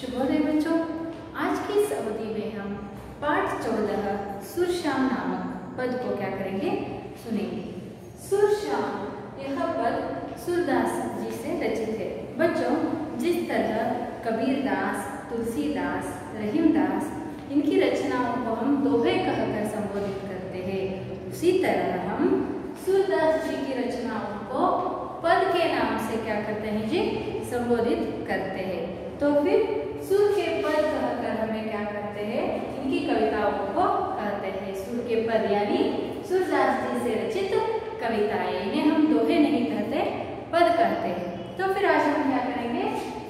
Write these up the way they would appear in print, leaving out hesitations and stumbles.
शुभोदय बच्चों, आज की इस अवधि में हम पाठ 14 सुरश्याम नामक पद को क्या करेंगे, सुनेंगे। सुरश्याम यह पद सूरदास जी से रचित है। बच्चों, जिस तरह कबीरदास, तुलसीदास, रहीमदास इनकी रचनाओं को हम दोहे कहकर संबोधित करते हैं, उसी तरह हम सूरदास जी की रचनाओं को पद के नाम से क्या करते हैं जी, संबोधित करते हैं। तो फिर सुर के पद कहकर हमें क्या करते हैं, इनकी कविताओं को कहते हैं सुर के पद, यानी सूरदास जी से रचित कविताएं। इन्हें हम दोहे नहीं कहते, पद कहते हैं। तो फिर आज हम क्या करेंगे,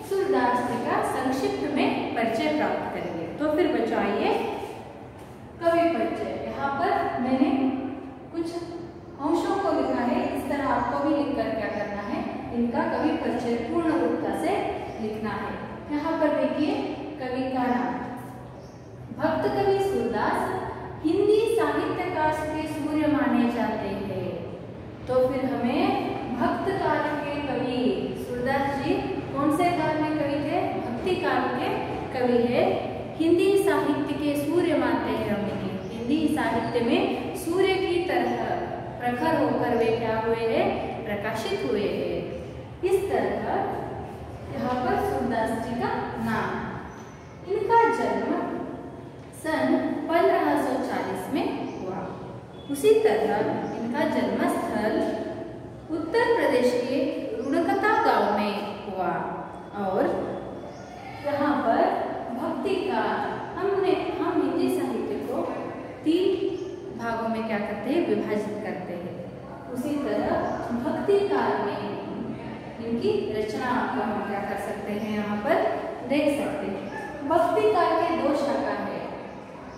सूरदास जी का संक्षिप्त में परिचय प्राप्त करेंगे। तो फिर बच्चों आइए, कवि परिचय। यहाँ पर मैंने कुछ अंशों को लिखा है, इस तरह आपको भी लिखकर क्या करना है, इनका कवि परिचय पूर्ण रूपता से लिखना है। यहाँ पर देखिए कवि का नाम, भक्त कवि सूरदास हिंदी साहित्य काल के सूर्य माने जाते हैं। तो फिर हमें भक्त काल के कवि सूरदास जी कौन से काल में कवि थे, भक्ति काल के कवि है। हिंदी साहित्य के सूर्य मानते हैं हम इन्हें। हिंदी साहित्य में सूर्य की तरह प्रखर होकर वे क्या हुए हैं, प्रकाशित हुए हैं। इस तरह यहाँ पर सूरदास जी का नाम। इनका जन्म सन 1540 में हुआ। उसी तरह इनका जन्मस्थल उत्तर प्रदेश के रुणकता गांव में हुआ। और यहाँ पर भक्ति का हम हिंदी साहित्य को 3 भागों में क्या करते हैं, विभाजित करते हैं। उसी तरह भक्ति काल में इनकी रचना को हम क्या कर सकते हैं, यहाँ पर देख सकते हैं। भक्ति काल के 2 शाखा है,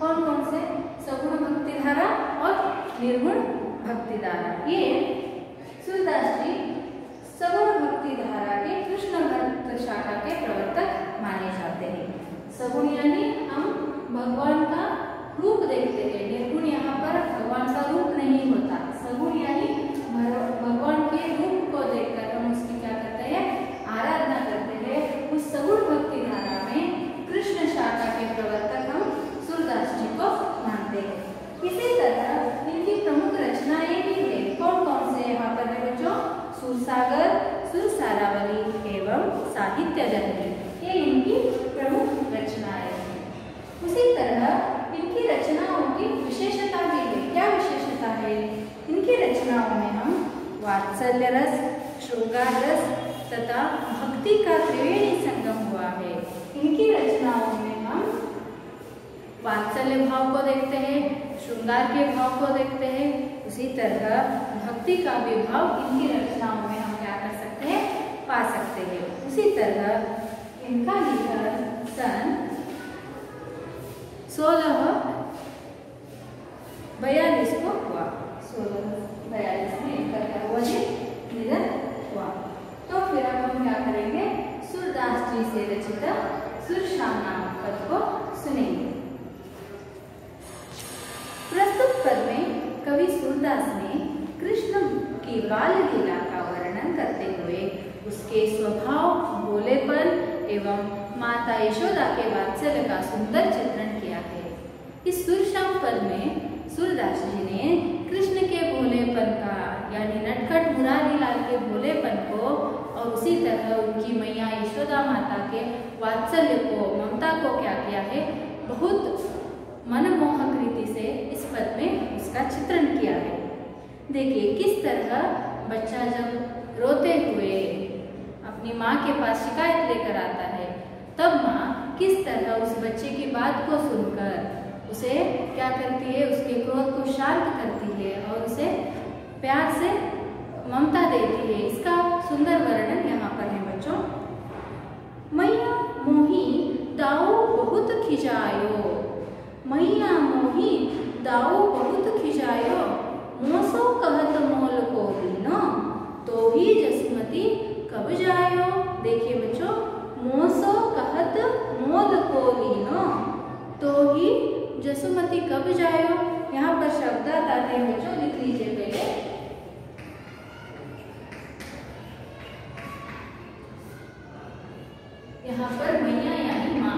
कौन कौन से, सगुण भक्ति धारा और निर्गुण भक्ति धारा। ये सूरदास जी सगुण भक्ति धारा के कृष्ण भक्त शाखा के प्रवर्तक माने जाते हैं। सगुण यानी हम भगवान का रूप देखते हैं, निर्गुण यहाँ पर भगवान का रूप नहीं होता। सगुण यानी भगवान के रूप को देखकर हम उसकी क्या करते हैं, आराधना करते हैं। उस सगुण भक्ति धारा में कृष्ण शाखा के प्रवर्तक हम सूरदास जी को मानते हैं। इसी तरह इनकी प्रमुख रचनाएं भी है, कौन कौन से यहाँ पर है बच्चों, सुरसागर, सुरसारावली एवं साहित्य जननी, ये इनकी प्रमुख रचनाएं हैं। उसी तरह इनकी रचनाओं की विशेषता भी है। क्या विशेषता है इनकी रचनाओं में, हम वात्सल्य रस, श्रृंगार रस तथा भक्ति का त्रिवेणी संगम हुआ है। इनकी रचनाओं में हम वात्सल्य भाव को देखते हैं, श्रृंगार के भाव को देखते हैं, उसी तरह भक्ति का भी भाव इनकी रचनाओं में हम क्या कर सकते हैं, पा सकते हैं। उसी तरह इनका निधन सन 1642 को हुआ। 1642 में इनका क्या हुआ जी, निधन हुआ। तो फिर अब हम क्या करेंगे, सूरदास जी से रचित सुरश्याम नामक पद को सुनेंगे। प्रस्तुत पद में कवि सूरदास ने कृष्ण की बाल लीला का वर्णन करते हुए उसके स्वभाव, भोलेपन एवं माता यशोदा के वात्सल्य का सुंदर चित्रण किया है। इस सुरश्याम पद में सूरदास जी ने कृष्ण के भोलेपन का, यानी नटखट मुरारीलाल के भोलेपन को, और उसी तरह उनकी मैया यशोदा माता के वात्सल्य को, ममता को क्या किया है, बहुत मनमोहक रीति से इस पद में उसका चित्रण किया है। देखिए किस तरह बच्चा जब रोते हुए अपनी माँ के पास शिकायत लेकर आता है, तब माँ किस तरह उस बच्चे की बात को सुनकर उसे क्या करती है, उसके क्रोध को शांत करती है और उसे प्यार से ममता देती है। इसका सुंदर वर्णन यहाँ पर है बच्चों। मैया मोही दाऊ बहुत खिजायो, मैया मोही दाऊ बहुत खिजायो, मोसो कहत मोल को दीनो, तो ही जसमती कब जायो। देखिए बच्चों, मोसो कहत मोल को दीनो, तो ही जसुमती कब जायो। यहाँ पर शब्द आते हैं बच्चों, लिख लीजिए पहले। यहाँ पर मैया यानी माँ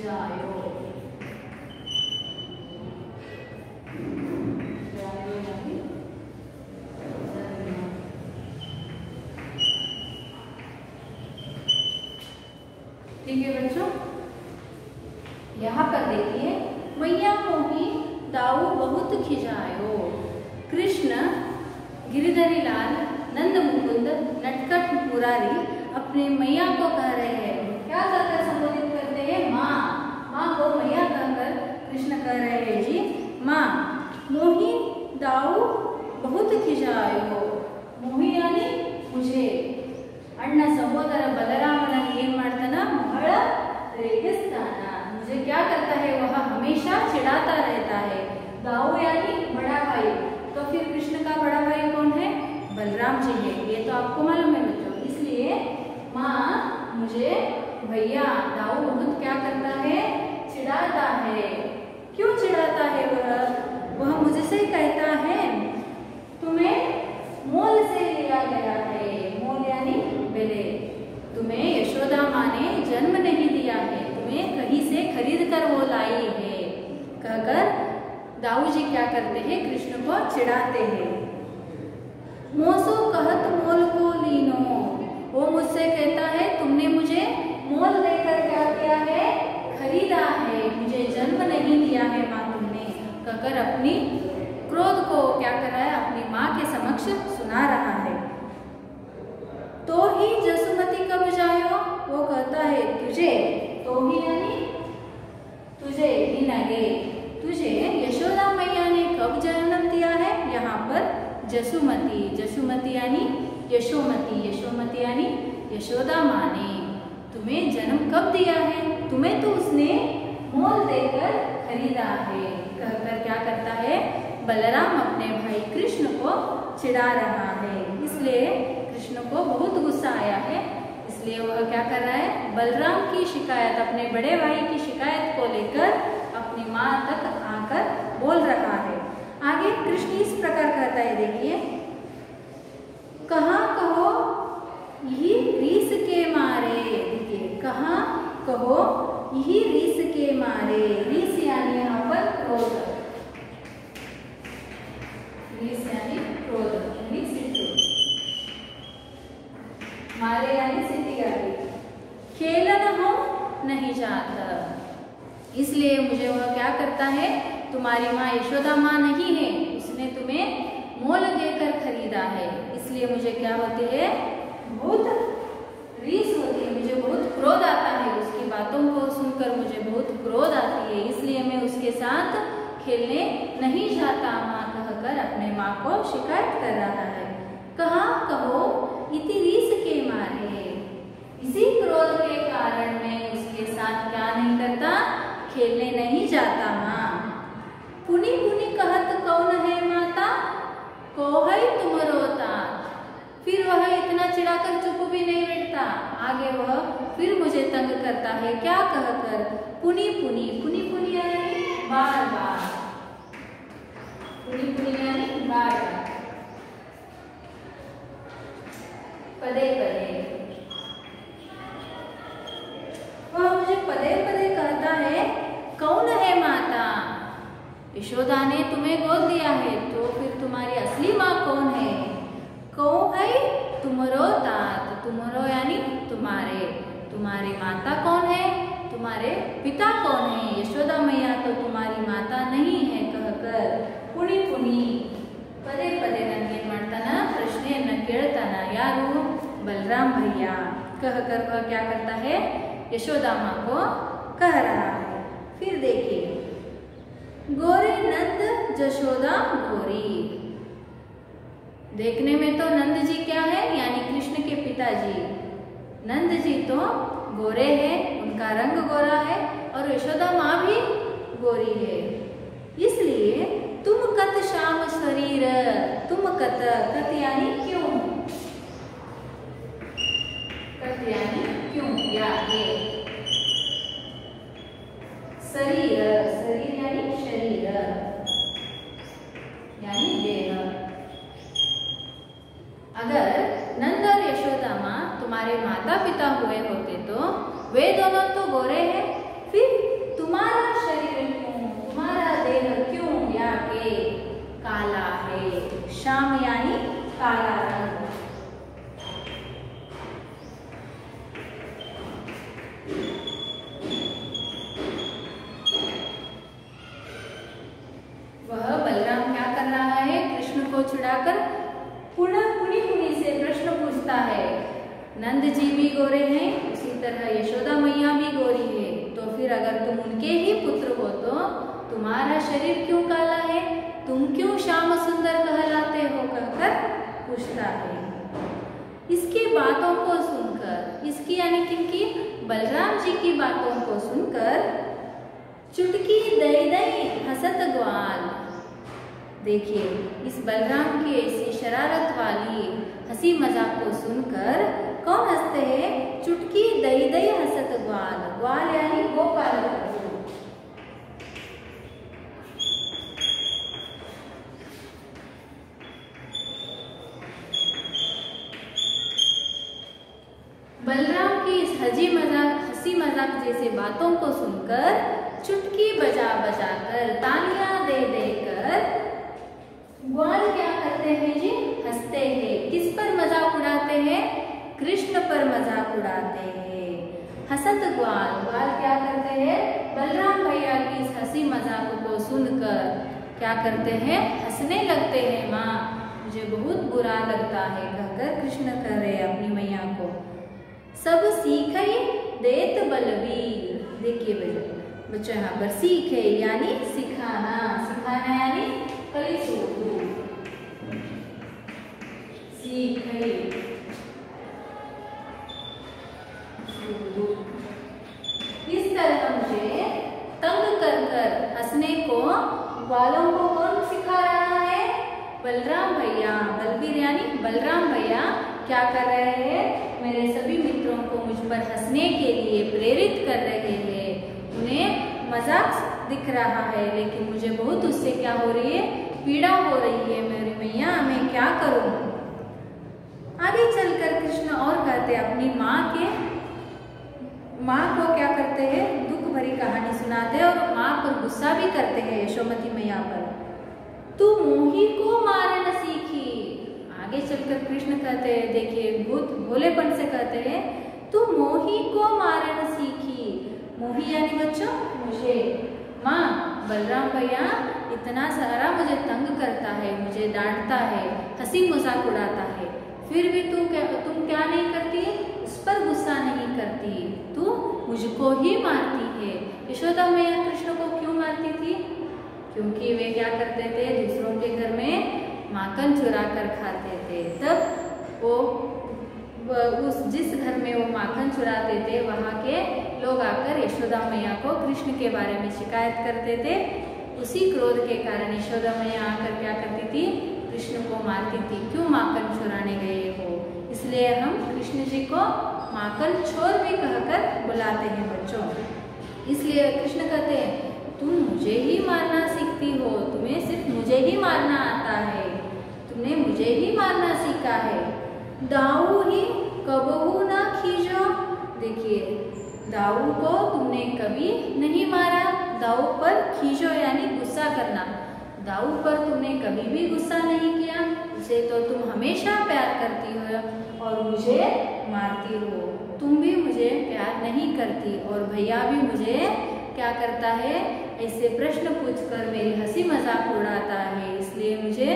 खिजायो। ठीक है बच्चों, यहाँ पर देखिए, मैया मोही दाऊ बहुत खिजायो। कृष्ण, गिरिधरी लाल, नंद मुकुंद, नटखट मुरारी अपने मैया को कह रहे हैं। क्या कहकर संबोधित करते हैं? माँ। माँ को मैया कहकर कृष्ण कह रहे हैं जी, माँ मोही दाऊ बहुत खिजायो। मोही यानी मुझे, अण्ण सहोदर बलरामन ಏನ್ ಮಾಡ್ತಾನ? ಬಹಳ ರೇಗಿಸ್ತಾನ। मुझे क्या करता है? वह हमेशा चिढ़ाता रहता है। दाऊ यानी बड़ा भाई, तो फिर कृष्ण का बड़ा भाई कौन है? बलराम जी है। ये तो आपको मालूम है बच्चों। इसलिए माँ मुझे भैया दाऊ बहुत क्या करता है? चिढ़ाता है। क्यों चिढ़ाता है? वह मुझसे कहता है तुम्हें मोल से लिया गया है। मोल यानी बेले। तुम्हें यशोदा माँ ने जन्म नहीं दिया है, तुम्हें कहीं से खरीद कर वो लाई है कहकर दाऊ जी क्या करते हैं? कृष्ण को चिढ़ाते हैं। मोसो कहत मोल को लीनो, वो मुझसे कहता है तुमने मुझे मोल देकर क्या किया है? खरीदा है, मुझे जन्म नहीं दिया है माँ तुमने कहकर अपनी क्रोध को क्या कर रहा है? अपनी माँ के समक्ष सुना रहा है। तो ही जसुमती कब जायो, वो कहता है तुझे, तो ही यानी तुझे, निनगे, तुझे यशोदा मैया ने कब जन्म दिया है? यहाँ पर जसुमती, जसुमती यानी यशोमती, यशोमती यानी यशोदा माँ ने तुम्हें जन्म कब दिया है? तुम्हें तो उसने मोल देकर खरीदा है कहकर क्या करता है? बलराम अपने भाई कृष्ण को चिढ़ा रहा है। इसलिए कृष्ण को बहुत गुस्सा आया है, इसलिए वह क्या कर रहा है? बलराम की शिकायत, अपने बड़े भाई की शिकायत को लेकर अपनी माँ तक आकर बोल रहा है। आगे कृष्ण इस प्रकार कहता है, देखिए, कहाँ कहो यही रीस के मारे। देखिए, कहाँ कहो यही रीस के मारे। रीस यानी यहाँ पर क्रोध, रीस यानी क्रोध यानी सिद्धू, मारे यानी सिद्धियारी। खेलन हो नहीं जाता, इसलिए मुझे वह क्या करता है? तुम्हारी माँ यशोदा माँ नहीं है, उसने तुम्हें मोल देकर खरीदा है। इसलिए मुझे क्या होती है? बहुत रीस होती है, मुझे बहुत क्रोध आता है। उसकी बातों को सुनकर मुझे बहुत क्रोध आती है, इसलिए मैं उसके साथ खेलने नहीं जाता माँ कहकर अपने माँ को शिकायत कर रहा है। कहाँ कहो इति रीस के मारे, इसी क्रोध के कारण मैं उसके साथ क्या नहीं करता? खेलने नहीं जाता माँ। पुनी पुनी कहत कौन है माता, को है तुमरो तात। फिर वह इतना चिढ़ाकर चुप भी नहीं बैठता, आगे वह फिर मुझे तंग करता है। क्या कहकर? पुनी पुनी, पुनी पुनी यानी बार बार, पुनी पुनी यानी बार बार, पदे पदे। वह मुझे पदे पदे कहता है कौन है माता? यशोदा ने तुम्हें गोद दिया है, तो फिर तुम्हारी असली माँ कौन है? कौन है तुमरो तात, तुमरो यानी तुम्हारे, तुम्हारी माता कौन है? तुम्हारे पिता कौन है? यशोदा मैया तो तुम्हारी माता नहीं है कहकर पुनी पुनी ಪದೇ ಪದೇ ನನಗೆ ಮಾಡ್ತಾನ ಪ್ರಶ್ನೆಯನ್ನ ಕೇಳ್ತಾನ ಯಾರು बलराम भैया कहकर वह क्या करता है यशोदा माँ को कह रहा है। फिर देखिए गोरे नंद जशोदा गोरी, देखने में तो नंद जी क्या है यानी कृष्ण के पिताजी, नंद जी तो गोरे हैं, उनका रंग गोरा है और यशोदा माँ भी गोरी है। इसलिए तुम कत श्याम शरीर, तुम कत, कत यानी क्यों, कत यानी क्यों या ये, शरीर, शरीर यानी शरीर यानी देह। अगर नंद और यशोदा माँ तुम्हारे माता पिता हुए होते तो वे दोनों तो गोरे हैं, फिर श्याम यानी काला रंग। वह बलराम क्या कर रहा है? कृष्ण को छुड़ाकर पुनः पुनी पुनी से प्रश्न पूछता है। नंद जी भी गोरे हैं, उसी तरह यशोदा मैया भी गोरी है, तो फिर अगर तुम उनके ही पुत्र हो तो तुम्हारा शरीर क्यों काला है? तुम क्यों श्याम सुंदर कहलाते हो? कहकर पूछता है। इसकी बातों को सुनकर, इसकी यानी किनकी? बलराम जी की बातों को सुनकर चुटकी दई दई हंसत ग्वाल। देखिए, इस बलराम की ऐसी शरारत वाली हंसी मजाक को सुनकर कौन हंसते हैं? चुटकी दई दई हंसत ग्वाल। ग्वाल यानी गोपाल। बलराम की इस हंसी मजाक जैसे बातों को सुनकर चुटकी बजा बजा कर, तालियां दे देकर ग्वाल क्या करते हैं जी? हंसते हैं। किस पर मजाक उड़ाते हैं? कृष्ण पर मजाक उड़ाते हैं। हंसत ग्वाल। ग्वाल क्या करते हैं? बलराम भैया की इस हंसी मजाक को सुनकर क्या करते हैं? हंसने लगते हैं। माँ, मुझे बहुत बुरा लगता है, कहकर कृष्ण कह रहे अपनी मैया को। सब सीखई देत बलवीर। देखिए बच्चों, यहाँ पर सीखे यानी सिखाना। सिखाना यानी कलिसुदु। सीखई इस तरह मुझे तंग कर कर हंसने को ग्वालों को कौन सिखा रहा है? बलराम भैया। बलबीर यानी बलराम भैया क्या कर रहे हैं? मेरे सभी मित्रों को मुझ पर हंसने के लिए प्रेरित कर रहे हैं। उन्हें मजाक दिख रहा है, लेकिन मुझे बहुत उससे क्या हो रही है? पीड़ा हो रही है। मेरी मैया, मैं क्या करूं? आगे चलकर कृष्ण और कहते अपनी माँ को क्या करते हैं? दुख भरी कहानी सुनाते हैं और माँ पर गुस्सा भी करते हैं, यशोमती मैया पर। तू मोही को मारना सीखी। आगे चलकर कृष्ण कहते हैं, देखिए बहुत भोलेपन से कहते हैं, तू मोही को मारना सीखी। मोही यानी बच्चों मुझे। माँ, बलराम भैया इतना सारा मुझे तंग करता है, मुझे डांटता है, हंसी मजाक उड़ाता है, फिर भी तुम क्या नहीं करती? उस पर गुस्सा नहीं करती, तू मुझको ही मारती है। यशोदा मैया कृष्ण को क्यों मारती थी? क्योंकि वे क्या करते थे? दूसरों के घर में माखन चुरा कर खाते थे। तब वो जिस घर में वो माखन चुराते थे, वहाँ के लोग आकर यशोदा मैया को कृष्ण के बारे में शिकायत करते थे। उसी क्रोध के कारण यशोदा मैया आकर क्या करती थी? कृष्ण को मारती थी। क्यों माखन चुराने गए हो? इसलिए हम कृष्ण जी को माखन चोर भी कहकर बुलाते हैं बच्चों। इसलिए कृष्ण कहते हैं, तुम मुझे ही मारना सीखती हो, तुम्हें सिर्फ मुझे ही मारना आता है, तुमने मुझे ही मारना सीखा है। दाऊ ही कबहू ना खींचो। देखिए, दाऊ को तुमने कभी नहीं मारा। दाऊ पर खींचो यानी गुस्सा करना। दाऊ पर तुमने कभी भी गुस्सा नहीं किया, उसे तो तुम हमेशा प्यार करती हो और मुझे मारती हो। तुम भी मुझे प्यार नहीं करती और भैया भी मुझे क्या करता है? ऐसे प्रश्न पूछकर मेरी हंसी मजाक उड़ाता है, इसलिए मुझे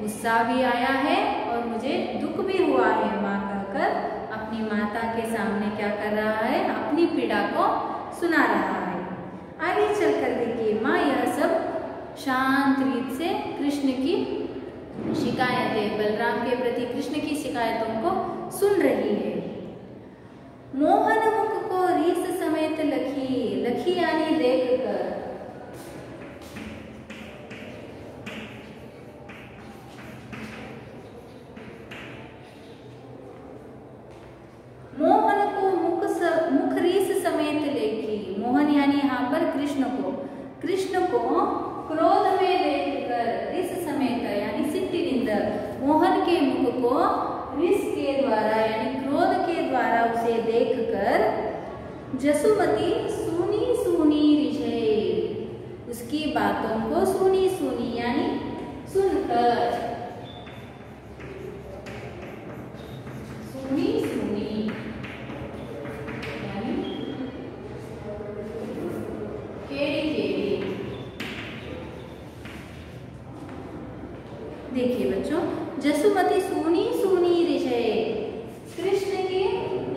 गुस्सा भी आया है और मुझे दुख भी हुआ है। माँ कहकर अपनी माता के सामने क्या कर रहा है? अपनी पीड़ा को सुना रहा है। आगे चलकर देखिए, माँ यह सब शांत रीत से कृष्ण की शिकायतें, बलराम के प्रति कृष्ण की शिकायतों को सुन रही है। मोहन मुख को रीस समेत लखी। लखी यानी देख कर। मोहन को मुख रीस समेत लेखी। मोहन यानी यहाँ पर कृष्ण को क्रोध में देखकर, रीस समेत यानी सिट्टिनिंद, मोहन के मुख को रीस के द्वारा यानी क्रोध के द्वारा उसे देखकर जसुमती सुनी सुनी रिझे। उसकी बातों को सुनी सुनी यानी सुनकर देखिए बच्चों, जसुमती सूनी सूनी रिझे। कृष्ण की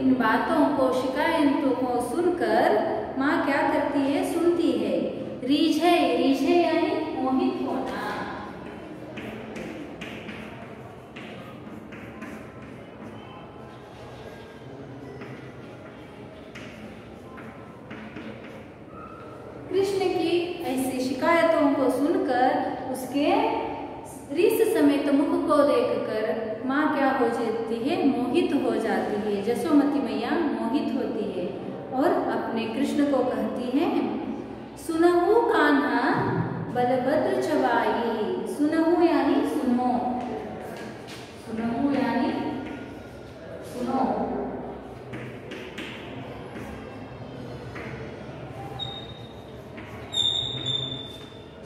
इन बातों को, शिकायतों को सुनकर माँ क्या करती है, सुनती है। रिझे, रिझे यानी मोहित होना। कृष्ण की ऐसी शिकायतों को सुनकर उसके रिस समेत मुख को देखकर माँ क्या हो जाती है, मोहित हो जाती है। जसोमती मैया मोहित होती है और अपने कृष्ण को कहती है, सुनहु कान्हा बलभद्र चबाई। सुनहु यानी सुनो, सुनहु यानी सुनो।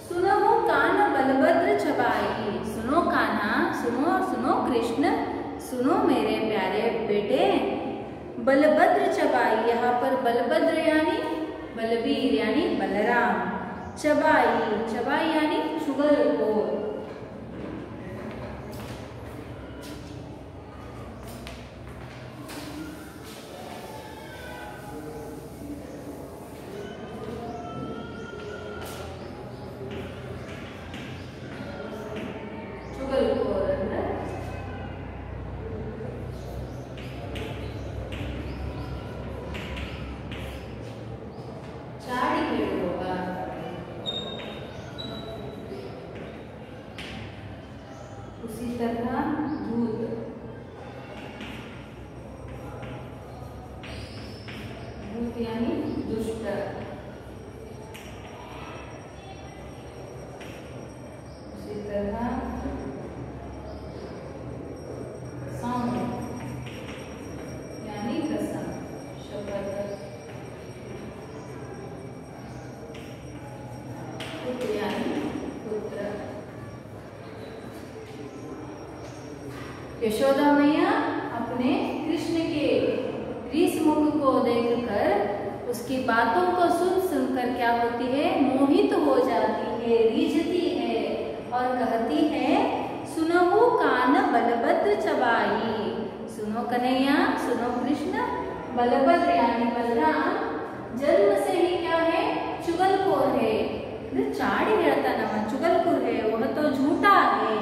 सुनहु कान्हा बलभद्र चबाई। सुनो कान्हा, सुनो सुनो कृष्ण, सुनो मेरे प्यारे बेटे। बलभद्र चबाई, यहाँ पर बलभद्र यानी बलवीर यानी बलराम। चबाई, चबाई यानी चुगलखोर। उसी तरह धूत, धूत यानी दुष्ट। उसी तरह सौम्य यानी कसम, शपथ। पुत्र यानी पुत्र। यशोदा मैया अपने कृष्ण के रिस मुख को देखकर, उसकी बातों को सुन सुनकर क्या होती है, मोहित हो जाती है, रिझती है और कहती है, सुनहु कान बलभद्र चबाई। सुनो कन्हैया, सुनो कृष्ण। बलभद्र यानी बलराम जन्म से ही क्या है, चुगलखोर है। चाड़ी रहता ना, चुगलखोर है, वह तो झूठा है।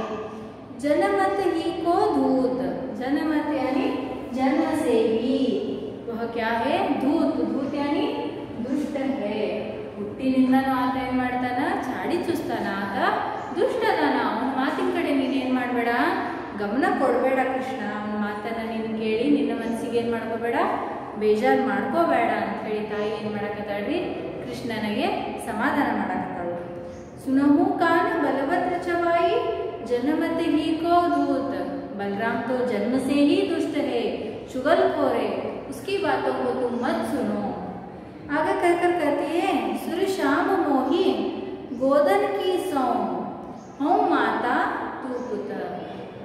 जनमत ही को धूत, जनमत यानी जन्म से ही, वह क्या है, धूत। धूत यानी दुष्ट है। ಹುಟ್ಟಿನಿಂದನೂ ಆತ ಏನ್ ಮಾಡ್ತಾನ, ಚಾಡಿ ಚುಸ್ತಾನ, ಆತ ದುಷ್ಟದಾನ. ಅವನ ಮಾತಿನ ಕಡೆ ನೀನೇನ್ ಮಾಡಬೇಡ, ಗಮನ ಕೊಡಬೇಡ ಕೃಷ್ಣ. ಅವನ ಮಾತನ್ನ ನೀನು ಕೇಳಿ ನಿನ್ನ ಮನಸ್ಸಿಗೆ ಏನ್ ಮಾಡ್ಕೋಬೇಡ, ಬೇಜಾರು ಮಾಡ್ಕೋಬೇಡ ಅಂತ ಹೇಳಿ ತಾಯಿ ಏನ್ ಮಾಡಕತ್ತಾಳ್ರಿ, ಕೃಷ್ಣನಿಗೆ ಸಮಾಧಾನ ಮಾಡಕತ್ತಾಳು. ಸುನಹು ಕಾನ ಬಲಭದ್ರ ಚವಾಯಿ जनमत ही को धूत। बलराम तो जन्म से ही दुष्ट है, चुगलखोर है, उसकी बातों को तुम मत सुनो। आगे कहकर कहती है, सुर श्याम मोही गोदन की सौ, हूँ माता तू पुत्र।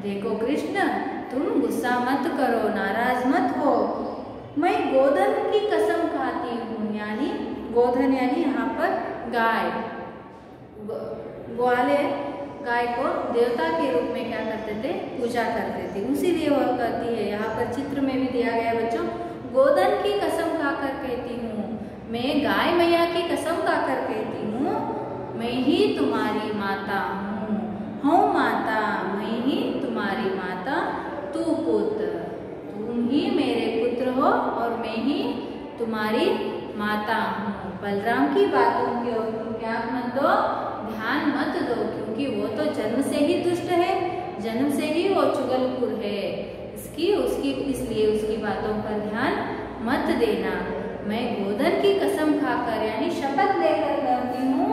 देखो कृष्ण, तुम गुस्सा मत करो, नाराज मत हो। मैं गोदन की कसम खाती हूँ, यानी गोधन यानी यहाँ पर गाय, ग्वाले गाय को देवता के रूप में क्या करते थे, पूजा करते थे। उसीलिए वह कहती है, यहाँ पर चित्र में भी दिया गया बच्चों, गोदन की कसम खाकर कहती हूँ, मैं गाय मैया की कसम खाकर कहती हूँ, मैं ही तुम्हारी माता हूँ। हूँ माता, मैं ही तुम्हारी माता, तू पुत्र, तुम ही मेरे पुत्र हो और मैं ही तुम्हारी माता हूँ। बलराम की बातों की ओर तुम क्या मत दो, ध्यान मत दो, क्योंकि वो तो जन्म से ही दुष्ट है, जन्म से ही वो चुगलखोर है। इसलिए उसकी बातों पर ध्यान मत देना। मैं गोधन की कसम खाकर यानी शपथ लेकर कहती हूँ,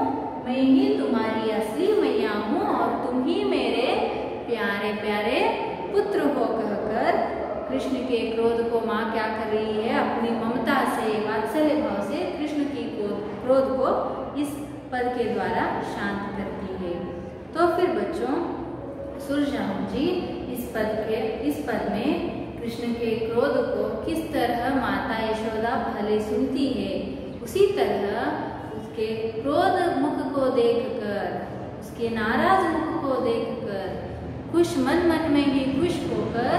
मैं ही तुम्हारी असली मैया हूँ और तुम ही मेरे प्यारे प्यारे पुत्र हो कहकर कृष्ण के क्रोध को माँ क्या कर रही है, अपनी ममता से, वात्सल्य भाव से कृष्ण की क्रोध को इस पद के द्वारा शांत करती है। तो फिर बच्चों, सुरश्याम जी इस पद में कृष्ण के क्रोध को किस तरह माता यशोदा भले सुनती है, उसी तरह उसके क्रोध मुख को देखकर, उसके नाराज मुख को देखकर खुश मन मन में ही खुश होकर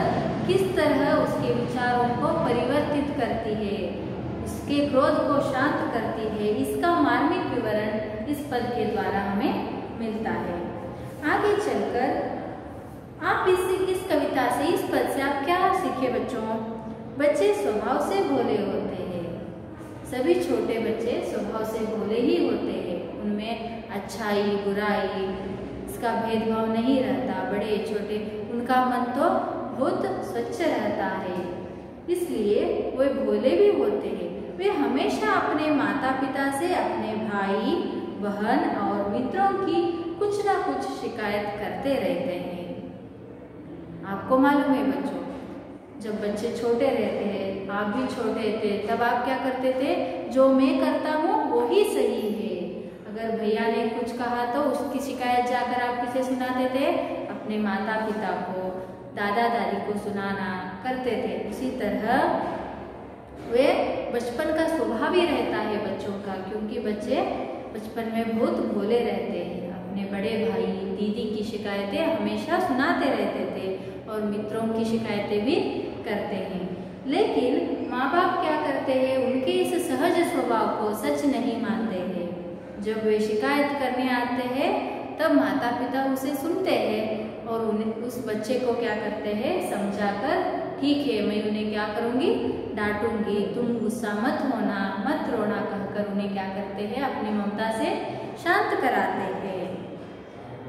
किस तरह उसके विचारों को परिवर्तित करती है, उसके क्रोध को शांत करती है, इसका मार्मिक विवरण इस पद के द्वारा हमें मिलता है। आगे चलकर आप इस कविता से, इस पद से आप क्या सीखे बच्चों? बच्चे स्वभाव से भोले होते हैं, सभी छोटे बच्चे स्वभाव से भोले ही होते हैं, उनमें अच्छाई बुराई इसका भेदभाव नहीं रहता, बड़े छोटे उनका मन तो बहुत स्वच्छ रहता है, इसलिए वे भोले भी होते हैं। वे हमेशा अपने माता पिता से, अपने भाई बहन और मित्रों की कुछ ना कुछ शिकायत करते रहते हैं। आपको मालूम है बच्चों, जब बच्चे छोटे रहते हैं, आप भी छोटे थे, तब आप क्या करते थे? जो मैं करता हूँ वो ही सही है। अगर भैया ने कुछ कहा तो उसकी शिकायत जाकर आप किसे सुनाते थे? अपने माता पिता को, दादा दादी को सुनाना करते थे। उसी तरह वे बचपन का स्वभाव ही रहता है बच्चों का, क्योंकि बच्चे बचपन में बहुत भोले रहते हैं। अपने बड़े भाई दीदी की शिकायतें हमेशा सुनाते रहते थे और मित्रों की शिकायतें भी करते हैं। लेकिन माँ बाप क्या करते हैं? उनके इस सहज स्वभाव को सच नहीं मानते हैं। जब वे शिकायत करने आते हैं तब माता पिता उसे सुनते हैं और उस बच्चे को क्या करते हैं? समझाकर, ठीक है मैं उन्हें क्या करूँगी? डांटूंगी, तुम गुस्सा मत होना, मत रोना कहकर उन्हें क्या करते हैं? अपनी ममता से शांत कराते हैं,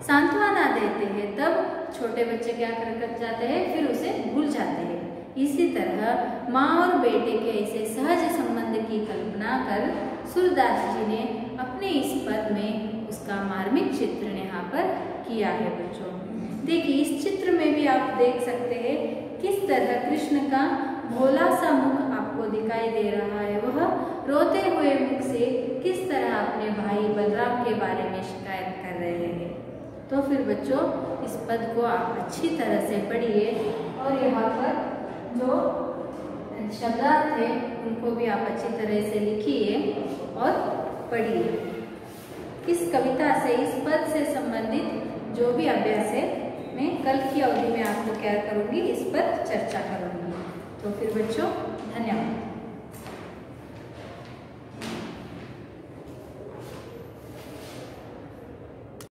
सांत्वना देते हैं। तब छोटे बच्चे क्या कर जाते हैं? फिर उसे भूल जाते हैं। इसी तरह माँ और बेटे के ऐसे सहज संबंध की कल्पना कर सूरदास जी ने अपने इस पद में उसका मार्मिक चित्रण यहाँ पर किया है बच्चों। देखिए इस चित्र में भी आप देख सकते हैं किस तरह कृष्ण का भोला सा मुख आपको दिखाई दे रहा है। वह रोते हुए मुख से किस तरह अपने भाई बलराम के बारे में शिकायत कर रहे हैं। तो फिर बच्चों इस पद को आप अच्छी तरह से पढ़िए और यहाँ पर जो शब्दार्थ है उनको भी आप अच्छी तरह से लिखिए और पढ़िए। इस कविता से, इस पद से संबंधित जो भी अभ्यास है मैं कल की अवधि में आपको क्या करूँगी? इस पर चर्चा करूँगी। तो फिर बच्चों धन्यवाद।